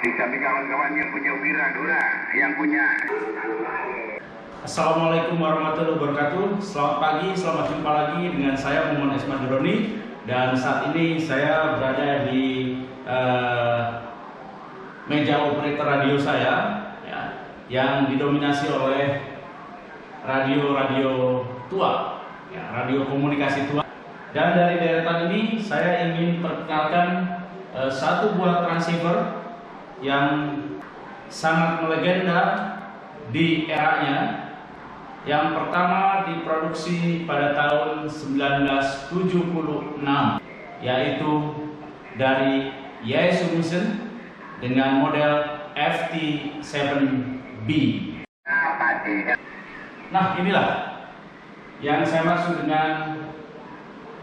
Tapi kawan-kawan yang punya Wiradura, yang punya. Assalamualaikum warahmatullahi wabarakatuh. Selamat pagi, selamat jumpa lagi dengan saya Muhammad Ismail Duroni. Dan saat ini saya berada di meja operator radio saya, ya, yang didominasi oleh radio tua, ya, radio komunikasi tua. Dan dari deretan ini saya ingin perkenalkan satu buah transceiver yang sangat melegenda di eranya. Yang pertama diproduksi pada tahun 1976, yaitu dari Yaesu Mission dengan model FT7B. Nah, inilah yang saya maksud dengan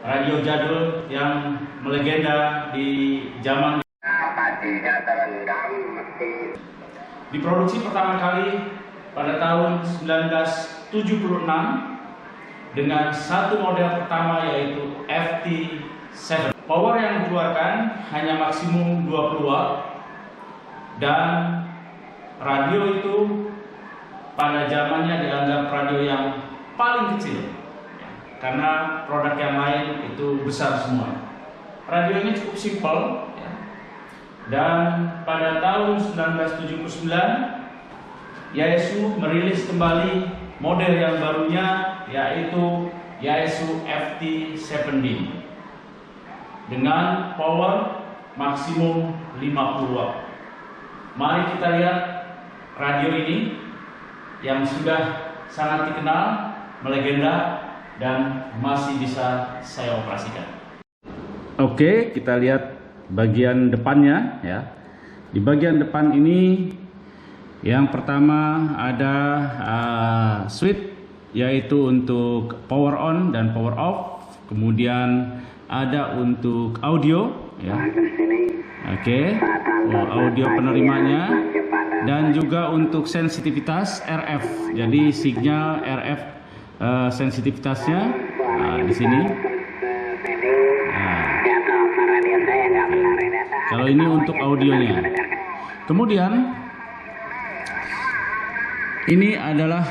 radio jadul yang melegenda di zaman. Diproduksi pertama kali pada tahun 1976 dengan satu model pertama yaitu FT7. Power yang dikeluarkan hanya maksimum 20 watt dan radio itu pada zamannya dianggap radio yang paling kecil, karena produk yang lain itu besar semua. Radionya cukup simpel, dan pada tahun 1979 Yaesu merilis kembali model yang barunya, yaitu Yaesu FT7B dengan power maksimum 50 watt. Mari kita lihat radio ini yang sudah sangat dikenal, melegenda, dan masih bisa saya operasikan. Oke, kita lihat bagian depannya, ya. Di bagian depan ini yang pertama ada switch, yaitu untuk power on dan power off. Kemudian ada untuk audio, ya. Oke, audio penerimanya, dan juga untuk sensitivitas RF. Jadi sinyal RF sensitivitasnya di sini. Kalau ini untuk audionya. Kemudian ini adalah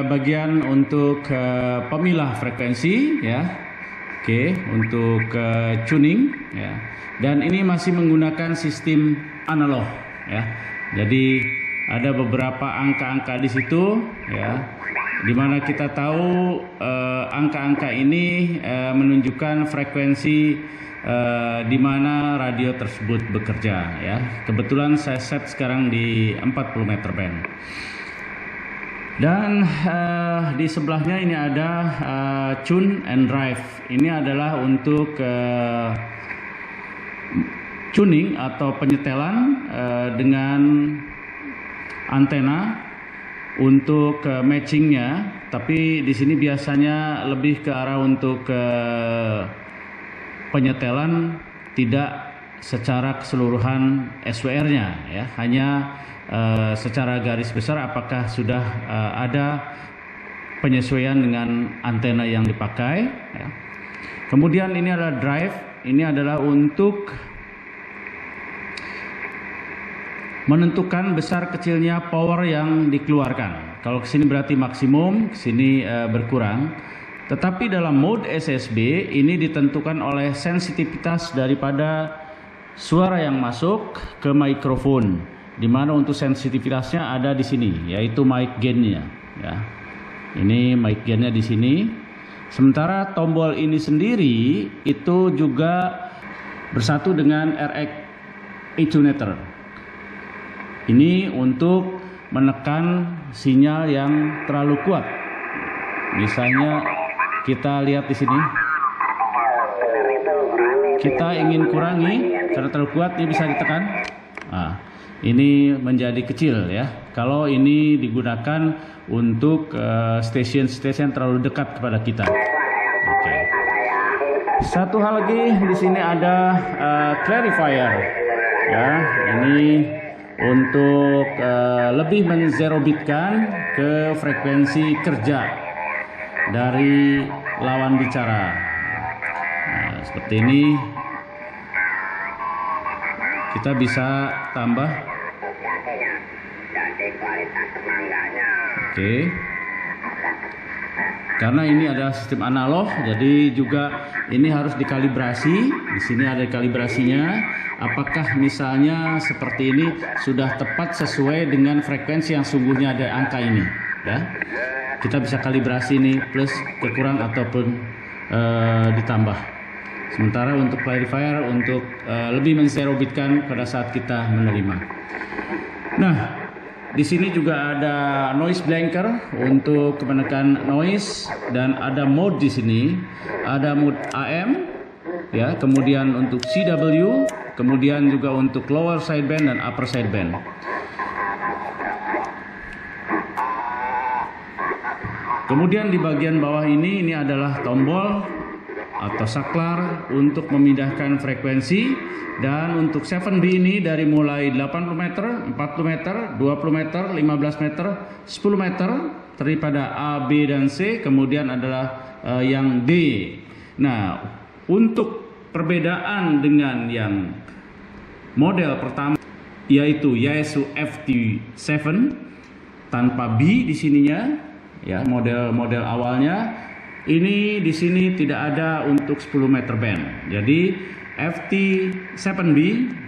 bagian untuk pemilah frekuensi, ya. Oke, untuk tuning, ya. Dan ini masih menggunakan sistem analog, ya. Jadi ada beberapa angka-angka di situ, ya. Dimana kita tahu angka-angka ini menunjukkan frekuensi di mana radio tersebut bekerja, ya. Kebetulan saya set sekarang di 40 meter band. Dan di sebelahnya ini ada tune and drive. Ini adalah untuk tuning atau penyetelan dengan antena untuk matchingnya. Tapi di sini biasanya lebih ke arah untuk penyetelan, tidak secara keseluruhan SWR-nya, ya. Hanya secara garis besar apakah sudah ada penyesuaian dengan antena yang dipakai, ya. Kemudian ini adalah drive. Ini adalah untuk menentukan besar kecilnya power yang dikeluarkan. Kalau kesini berarti maksimum, kesini berkurang. Tetapi dalam mode SSB ini ditentukan oleh sensitivitas daripada suara yang masuk ke mikrofon, di mana untuk sensitivitasnya ada di sini, yaitu mic gain-nya, ya. Ini mic gain-nya di sini. Sementara tombol ini sendiri itu juga bersatu dengan RX attunator. Ini untuk menekan sinyal yang terlalu kuat. Misalnya kita lihat di sini, kita ingin kurangi karena terlalu kuat, ini bisa ditekan. Nah, ini menjadi kecil, ya. Kalau ini digunakan untuk stasiun-stasiun terlalu dekat kepada kita. Oke. Satu hal lagi, di sini ada clarifier, ya. Ini untuk lebih men-zero-bitkan ke frekuensi kerja dari lawan bicara. Nah, seperti ini kita bisa tambah Oke. Karena ini adalah sistem analog, jadi juga ini harus dikalibrasi. Di sini ada kalibrasinya. Apakah misalnya seperti ini sudah tepat sesuai dengan frekuensi yang sungguhnya ada angka ini, ya? Kita bisa kalibrasi ini plus kekurang ataupun ditambah. Sementara untuk clarifier untuk lebih menserobitkan pada saat kita menerima. Nah, di sini juga ada noise blanker untuk menekan noise, dan ada mode di sini. Ada mode AM, ya, kemudian untuk CW, kemudian juga untuk lower sideband dan upper sideband. Kemudian di bagian bawah ini adalah tombol atau saklar untuk memindahkan frekuensi. Dan untuk 7B ini dari mulai 80 meter, 40 meter, 20 meter, 15 meter, 10 meter, terdiri pada A, B, dan C, kemudian adalah yang D. Nah, untuk perbedaan dengan yang model pertama, yaitu Yaesu FT7 tanpa B di sininya, ya, model awalnya, ini di sini tidak ada untuk 10 meter band. Jadi FT7B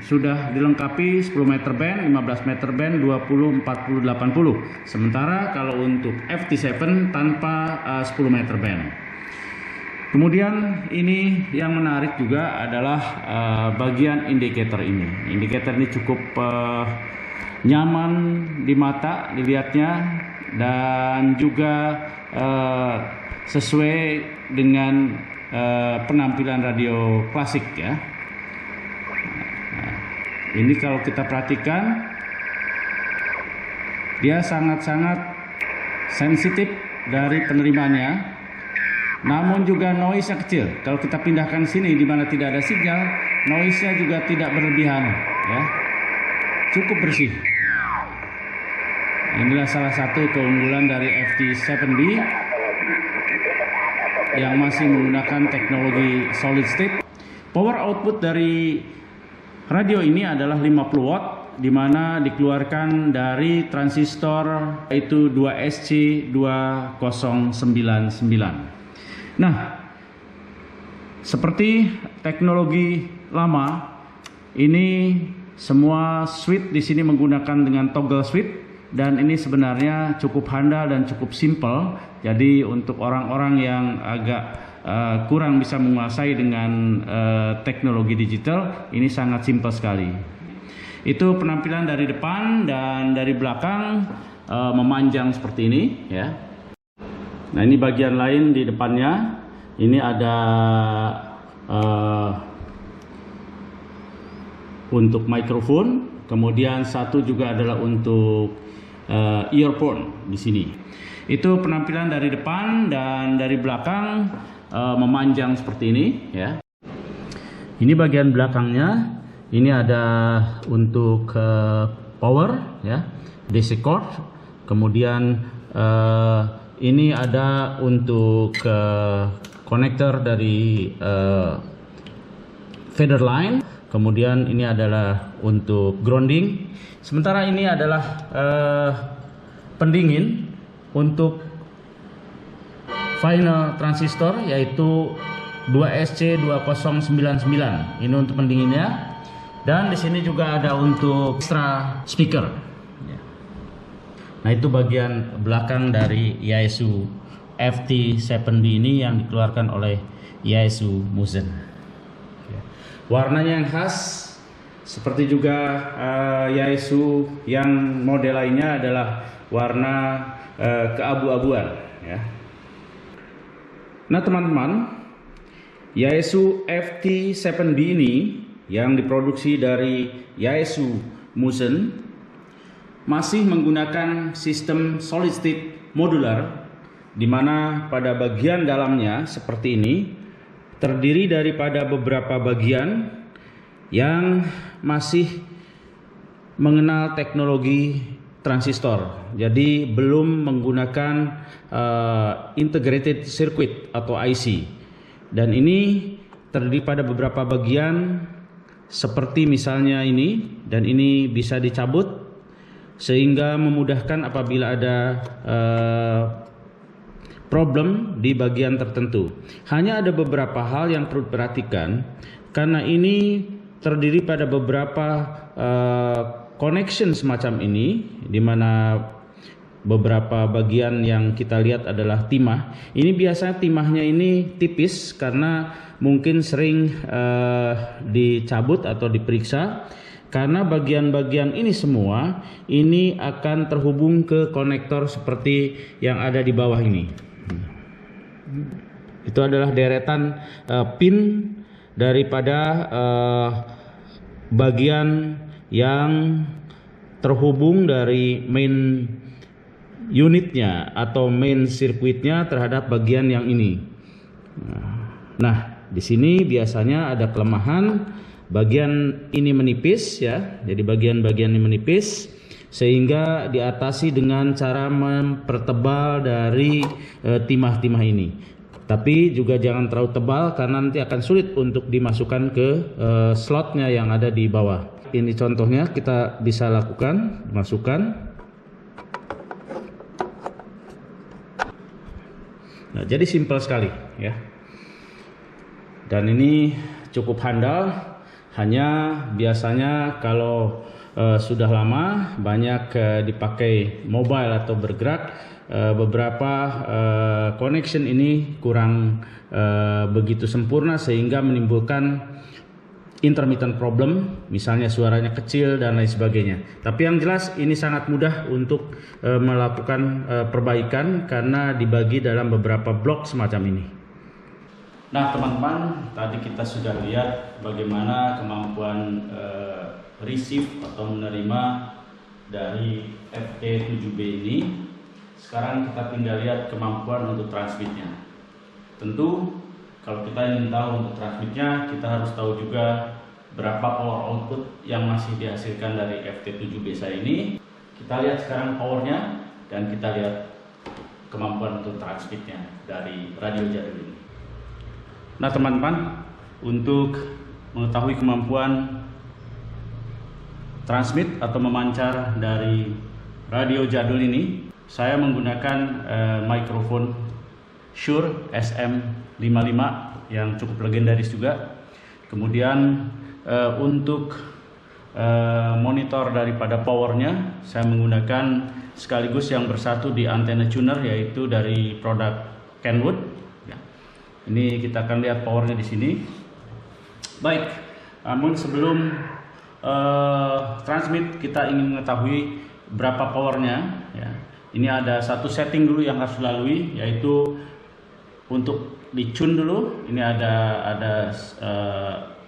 sudah dilengkapi 10 meter band, 15 meter band, 20, 40, 80. Sementara kalau untuk FT7 tanpa 10 meter band. Kemudian ini yang menarik juga adalah bagian indikator ini. Indikator ini cukup nyaman di mata dilihatnya, dan juga sesuai dengan penampilan radio klasik, ya. Nah, ini kalau kita perhatikan, dia sangat-sangat sensitif dari penerimanya, namun juga noise-nya kecil. Kalau kita pindahkan sini di mana tidak ada sinyal, noise-nya juga tidak berlebihan, ya. Cukup bersih. Inilah salah satu keunggulan dari FT7B yang masih menggunakan teknologi solid state. Power output dari radio ini adalah 50 watt, di mana dikeluarkan dari transistor yaitu 2SC2099. Nah, seperti teknologi lama, ini semua switch di sini menggunakan dengan toggle switch. Dan ini sebenarnya cukup handal dan cukup simple. Jadi untuk orang-orang yang agak kurang bisa menguasai dengan teknologi digital, ini sangat simple sekali. Itu penampilan dari depan, dan dari belakang memanjang seperti ini, ya. Nah, ini bagian lain di depannya. Ini ada untuk mikrofon, kemudian satu juga adalah untuk earphone di sini. Itu penampilan dari depan, dan dari belakang memanjang seperti ini, ya. Ini bagian belakangnya. Ini ada untuk power, ya, DC cord. Kemudian ini ada untuk konektor dari feeder line. Kemudian ini adalah untuk grounding. Sementara ini adalah pendingin untuk final transistor, yaitu 2SC2099. Ini untuk pendinginnya. Dan di sini juga ada untuk extra speaker. Nah, itu bagian belakang dari Yaesu FT7B ini yang dikeluarkan oleh Yaesu Musen. Warnanya yang khas, seperti juga Yaesu yang model lainnya, adalah warna keabu-abuan, ya. Nah, teman-teman, Yaesu FT7B ini yang diproduksi dari Yaesu Musen masih menggunakan sistem solid state modular, di mana pada bagian dalamnya seperti ini terdiri daripada beberapa bagian yang masih mengenal teknologi transistor. Jadi belum menggunakan integrated circuit atau IC. Dan ini terdiri pada beberapa bagian seperti misalnya ini, dan ini bisa dicabut sehingga memudahkan apabila ada problem di bagian tertentu. Hanya ada beberapa hal yang perlu diperhatikan karena ini terdiri pada beberapa connection semacam ini, di mana beberapa bagian yang kita lihat adalah timah. Ini biasanya timahnya ini tipis karena mungkin sering dicabut atau diperiksa. Karena bagian-bagian ini semua ini akan terhubung ke konektor seperti yang ada di bawah ini. Itu adalah deretan pin daripada bagian yang terhubung dari main unitnya atau main sirkuitnya terhadap bagian yang ini. Nah, di sini biasanya ada kelemahan. Bagian ini menipis ya, jadi bagian-bagian ini menipis sehingga diatasi dengan cara mempertebal dari timah-timah ini. Tapi juga jangan terlalu tebal karena nanti akan sulit untuk dimasukkan ke slotnya yang ada di bawah. Ini contohnya kita bisa lakukan, masukkan. Nah, jadi simpel sekali ya. Dan ini cukup handal. Hanya biasanya kalau sudah lama banyak dipakai mobile atau bergerak, beberapa connection ini kurang begitu sempurna sehingga menimbulkan intermittent problem, misalnya suaranya kecil dan lain sebagainya. Tapi yang jelas ini sangat mudah untuk melakukan perbaikan karena dibagi dalam beberapa blok semacam ini. Nah teman-teman, tadi kita sudah lihat bagaimana kemampuan receive atau menerima dari FT7B ini. Sekarang kita tinggal lihat kemampuan untuk transmitnya. Tentu kalau kita ingin tahu untuk transmitnya, kita harus tahu juga berapa power output yang masih dihasilkan dari FT7B saya ini. Kita lihat sekarang powernya dan kita lihat kemampuan untuk transmitnya dari radio jadul ini. Nah teman-teman, untuk mengetahui kemampuan transmit atau memancar dari radio jadul ini, saya menggunakan mikrofon Shure SM55 yang cukup legendaris juga. Kemudian untuk monitor daripada powernya, saya menggunakan sekaligus yang bersatu di antena tuner, yaitu dari produk Kenwood. Ini kita akan lihat powernya di sini. Baik, namun sebelum transmit kita ingin mengetahui berapa powernya. Ya. Ini ada satu setting dulu yang harus dilalui, yaitu untuk di tune dulu. Ini ada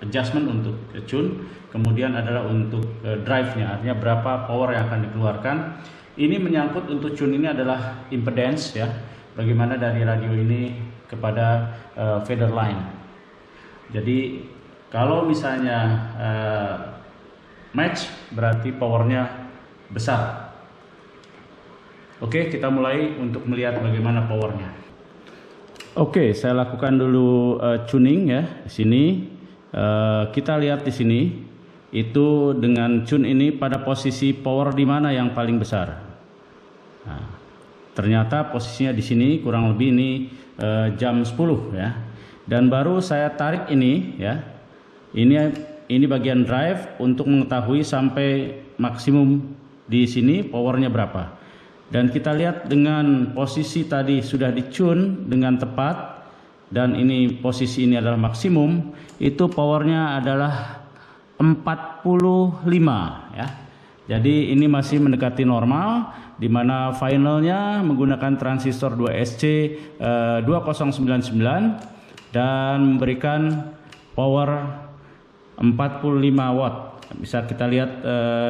adjustment untuk tune. Kemudian adalah untuk drive-nya, artinya berapa power yang akan dikeluarkan. Ini menyangkut untuk tune ini adalah impedance ya. Bagaimana dari radio ini kepada feeder line. Jadi kalau misalnya match berarti powernya besar. Oke, kita mulai untuk melihat bagaimana powernya. Oke, saya lakukan dulu tuning ya di sini. Kita lihat di sini itu dengan tune ini pada posisi power di mana yang paling besar. Nah, ternyata posisinya di sini kurang lebih ini jam 10 ya. Dan baru saya tarik ini ya. Ini bagian drive untuk mengetahui sampai maksimum di sini powernya berapa. Dan kita lihat dengan posisi tadi sudah di-tune dengan tepat dan ini posisi ini adalah maksimum, itu powernya adalah 45 ya. Jadi ini masih mendekati normal, di mana finalnya menggunakan transistor 2SC 2099 dan memberikan power 45 watt. Bisa kita lihat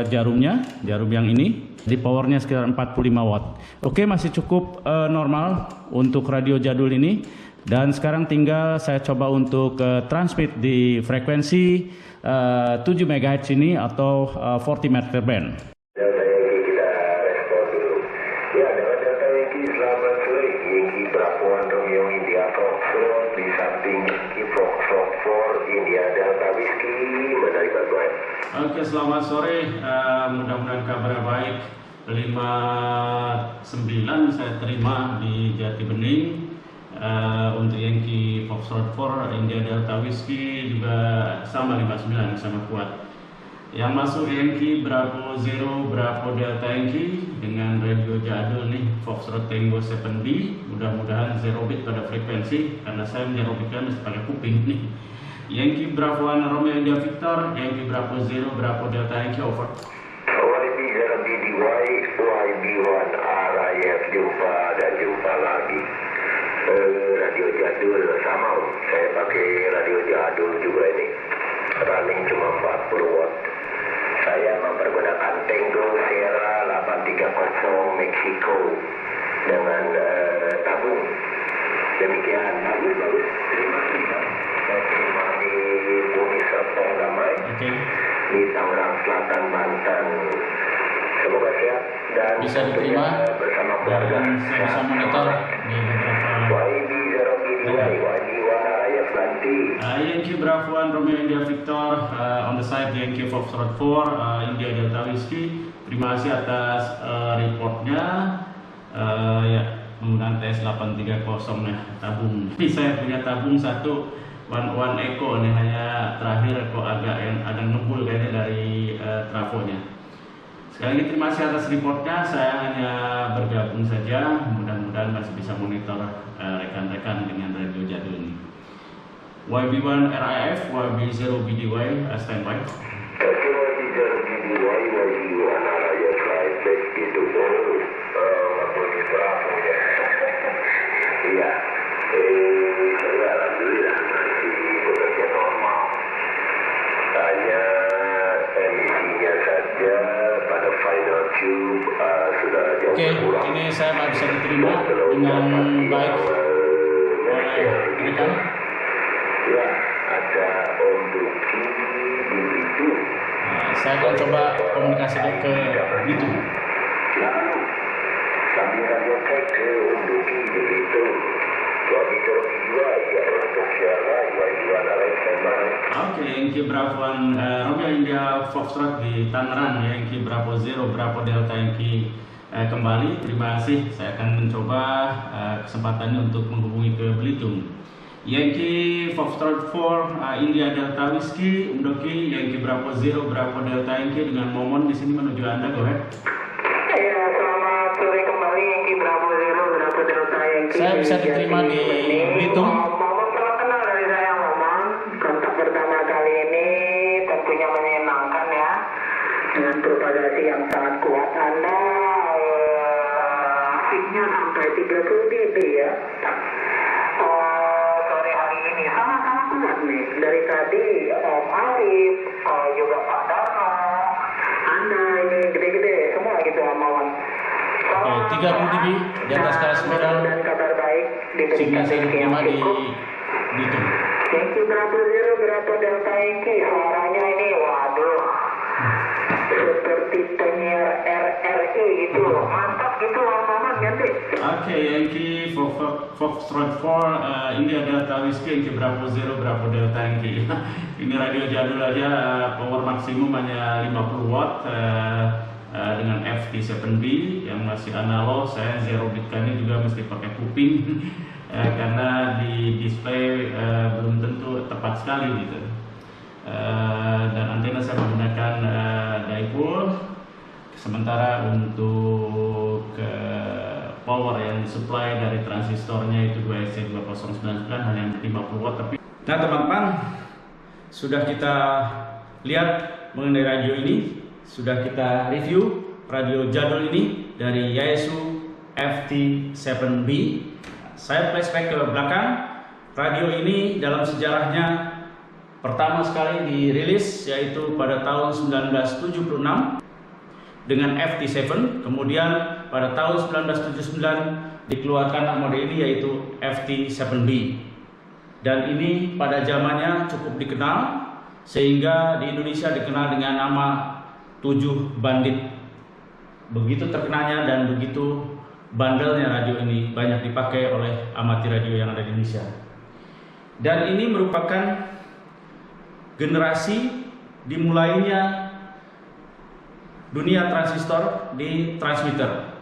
jarum yang ini, di powernya sekitar 45 watt. Oke, masih cukup normal untuk radio jadul ini. Dan sekarang tinggal saya coba untuk transmit di frekuensi 7 MHz ini atau 40 meter band. Delta Yankee kita respon dulu. Ya, dengan Delta Yankee selamat sore. Yankee Bravo Romeo India Foxtrot di samping Yankee Foxtrot 4 India Delta Whiskey menerima bantuan. Oke, selamat sore. Mudah-mudahan kabar baik. 59 saya terima di Jati Bening. Untuk Yankee Foxtrot 4 India Delta Whiskey juga sama 59, sama kuat. Yang masuk Yankee Bravo Zero Bravo Delta Yankee dengan radio jadul nih Foxtrot Tango 7B. Mudah-mudahan zero bit pada frekuensi karena saya menyerobitkan mesti pakai kuping nih. Yankee Bravo 1 Romeo India Victor, Yankee Bravo Zero Bravo Delta Yankee over. YB 0BDY, YB1 RIF, jumpa dan jumpa lagi. Radio jadul sama, saya pakai radio jadul juga ini. Running cuma 40 watt. Saya mempergunakan Tango Sierra 830 Mexico dengan tabung. Demikian, bagus. Terima kasih. Saya terima di Bumi Serpong Damai, di Tangerang Selatan, Banten. Semoga sehat dan Bisa diterima bersama keluarga. dan saya bisa monitor di beberapa YB 0BDY, YB1 RIF ganti. Yankee Bravo 1 Romeo India Victor, on the side Yankee Foxtrot 4 India Delta Whiskey. Terima kasih atas reportnya. Ya, menggunakan TS 830 nih tabung. Ini saya punya tabung satu One Echo nih, hanya terakhir kok ada ngebul kayaknya dari trafonya. Sekali lagi terima kasih atas reportnya. Saya hanya bergabung saja. Mudah-mudahan masih bisa monitor rekan-rekan dengan radio jadul ini. YB1 RIF, YB0BDY, standby. Oke, YB 0BDY, YB1 RIF, flight gitu. Ngabudi Bravo ya. Iya. Saya alhamdulillah masih bekerja normal. Hanya emisinya saja pada final tube sudah jauh berkurang. Ini saya bisa diterima dengan baik oleh rekan. Ya, ada Om Duki di situ. Saya akan coba komunikasi ke itu. Lalu, sambil radio cek ke Om Duki di situ. Suami terlebih dua, ya untuk siapa, YB1 RIF standby. Oke, Yankee Bravo 1 Romeo India Foxtrot di Tangerang, Yankee Bravo Zero Bravo Delta Yankee kembali. Terima kasih. Saya akan mencoba kesempatannya untuk menghubungi ke Belitung. Yankee Foxtrot 4 India Delta Whiskey, Umdoki Yankee Bravo Zero Bravo Delta Yankee dengan Momon di sini menuju Anda, go ahead. Ya, selamat sore kembali Yankee Bravo Zero Bravo Delta Yankee. Saya bisa diterima di Belitung. Momon salam kenal dari saya, Momon. Kontak pertama kali ini tentunya menyenangkan ya, dengan propagasi yang sangat kuat. Anda peaknya sampai 30 dB ya. Sore hari ini sama-sama kuat nih. Dari tadi Om Arif, juga Pak Darno, Anda ini gede-gede semua gitu Momon. Oke, 30 dB di atas skala spiral. Dan kabar baik Signal diberikan saya diterima di Belitung. Yankee Bravo Zero Bravo Delta Yankee, suaranya ini waduh seperti penyiar RRI gitu, mantap gitu Momon ganti. Oke, Yankee Foxtrot 4 India Delta Whiskey, Yankee Bravo Zero Bravo Delta Yankee. Ini radio jadul aja, power maksimum hanya 50 watt dengan FT7B yang masih analog. Saya zero bitkannya juga mesti pakai kuping karena di display belum tentu tepat sekali gitu. Dan antena saya menggunakan dipole. Sementara untuk power yang disuplai dari transistornya itu 2SC2099 hanya 50 watt. Tapi nah teman-teman, sudah kita lihat mengenai radio ini, sudah kita review radio jadul ini dari Yaesu FT7B. Saya flashback ke belakang. Radio ini dalam sejarahnya pertama sekali dirilis yaitu pada tahun 1976 dengan FT7. Kemudian pada tahun 1979 dikeluarkan model ini yaitu FT7B. Dan ini pada zamannya cukup dikenal sehingga di Indonesia dikenal dengan nama 7 Bandit. Begitu terkenalnya dan begitu bandelnya radio ini banyak dipakai oleh amati radio yang ada di Indonesia. Dan ini merupakan generasi dimulainya dunia transistor di transmitter.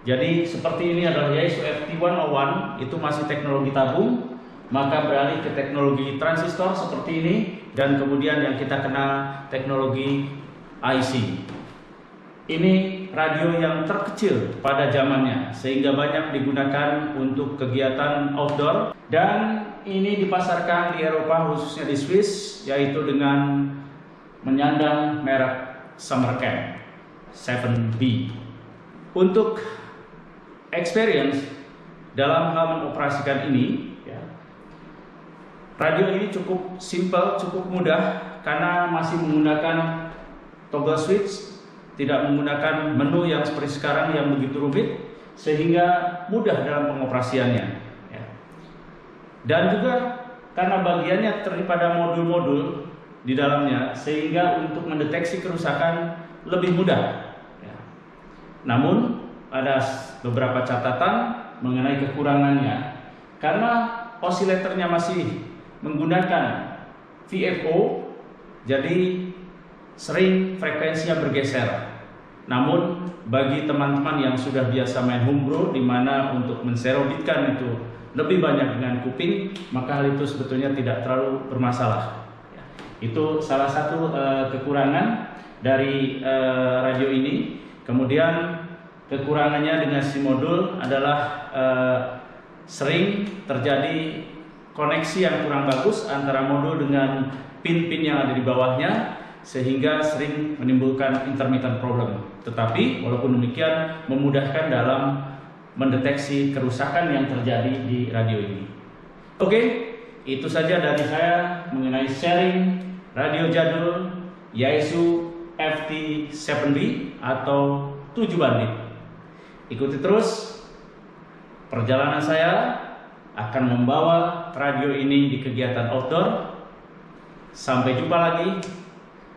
Jadi seperti ini adalah Yaesu FT101, itu masih teknologi tabung, maka beralih ke teknologi transistor seperti ini, dan kemudian yang kita kenal teknologi IC. Ini radio yang terkecil pada zamannya, sehingga banyak digunakan untuk kegiatan outdoor, dan ini dipasarkan di Eropa khususnya di Swiss, yaitu dengan menyandang merek Summercamp 7B. Untuk experience dalam hal mengoperasikan ini, radio ini cukup simple, cukup mudah, karena masih menggunakan toggle switch, tidak menggunakan menu yang seperti sekarang yang begitu rumit, sehingga mudah dalam pengoperasiannya. Dan juga karena bagiannya terdiri pada modul-modul di dalamnya, sehingga untuk mendeteksi kerusakan lebih mudah. Namun ada beberapa catatan mengenai kekurangannya, karena osilatornya masih menggunakan VFO, jadi sering frekuensinya bergeser. Namun bagi teman-teman yang sudah biasa main homebrew, di mana untuk menserobitkan itu lebih banyak dengan kuping, maka hal itu sebetulnya tidak terlalu bermasalah. Itu salah satu kekurangan dari radio ini. Kemudian kekurangannya dengan si modul adalah sering terjadi koneksi yang kurang bagus antara modul dengan pin-pin yang ada di bawahnya, sehingga sering menimbulkan intermittent problem. Tetapi walaupun demikian memudahkan dalam mendeteksi kerusakan yang terjadi di radio ini. Oke, itu saja dari saya mengenai sharing radio jadul Yaesu FT7B atau 7 bandit. Ikuti terus perjalanan saya akan membawa radio ini di kegiatan outdoor. Sampai jumpa lagi.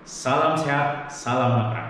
Salam sehat, salam makan.